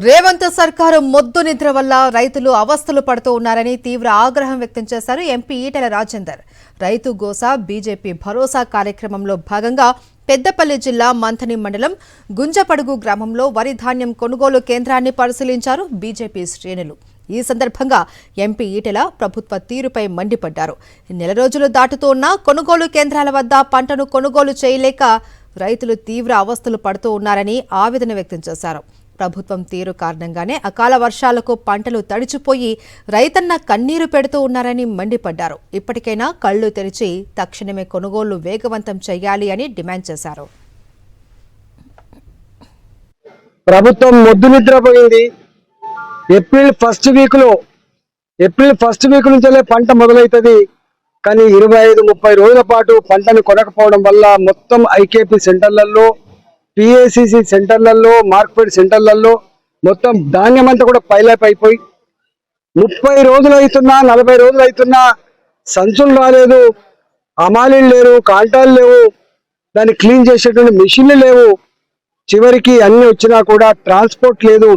రేవంత్ సర్కారు మొద్దు నిద్ర వల్ల రైతులు అవస్థలు పడుతూ ఉన్నారని తీవ్ర ఆగ్రహం వ్యక్తం చేశారు ఎంపీ ఈటెల రాజేందర్. రైతు గోసా బీజేపీ భరోసా కార్యక్రమంలో భాగంగా పెద్దపల్లి జిల్లా మంథని మండలం గుంజపడుగు గ్రామంలో వరి ధాన్యం కొనుగోలు కేంద్రాన్ని పరిశీలించారు బీజేపీ శ్రేణులు. ఈ సందర్భంగా ఎంపీ ఈటెల ప్రభుత్వ తీరుపై మండిపడ్డారు. నెల రోజులు దాటుతున్నా కొనుగోలు కేంద్రాల వద్ద పంటను కొనుగోలు చేయలేక రైతులు తీవ్ర అవస్థలు పడుతూ ఉన్నారని ఆవేదన వ్యక్తం చేశారు. ప్రభుత్వం తీరు కారణంగానే అకాల వర్షాలకు పంటలు తడిచిపోయి రైతన్న కన్నీరు పెడుతూ ఉన్నారని మండిపడ్డారు. ఇప్పటికైనా కళ్లు తెరిచి తక్షణమే కొనుగోలు వేగవంతం చేయాలి అని డిమాండ్ చేశారు. ప్రభుత్వం మొద్దు నిద్రపోయింది. ఏప్రిల్ ఫస్ట్ వీక్ నుంచే పంట మొదలవుతుంది. కానీ 25-30 రోజుల పాటు పంటను కొనకపోవడం వల్ల మొత్తం ఐకేపీ సెంటర్లలో, పిఏసిసి సెంటర్లలో, మార్కెట్ సెంటర్లలో మొత్తం ధాన్యం అంతా కూడా పైలప్ అయిపోయి 30 రోజులు అవుతున్నా 40 రోజులు అవుతున్నా సంచులు రాలేదు, అమాలీలు లేరు, కాంటాలు లేవు, దాన్ని క్లీన్ చేసేటువంటి మిషన్లు లేవు. చివరికి అన్ని వచ్చినా కూడా ట్రాన్స్పోర్ట్ లేదు.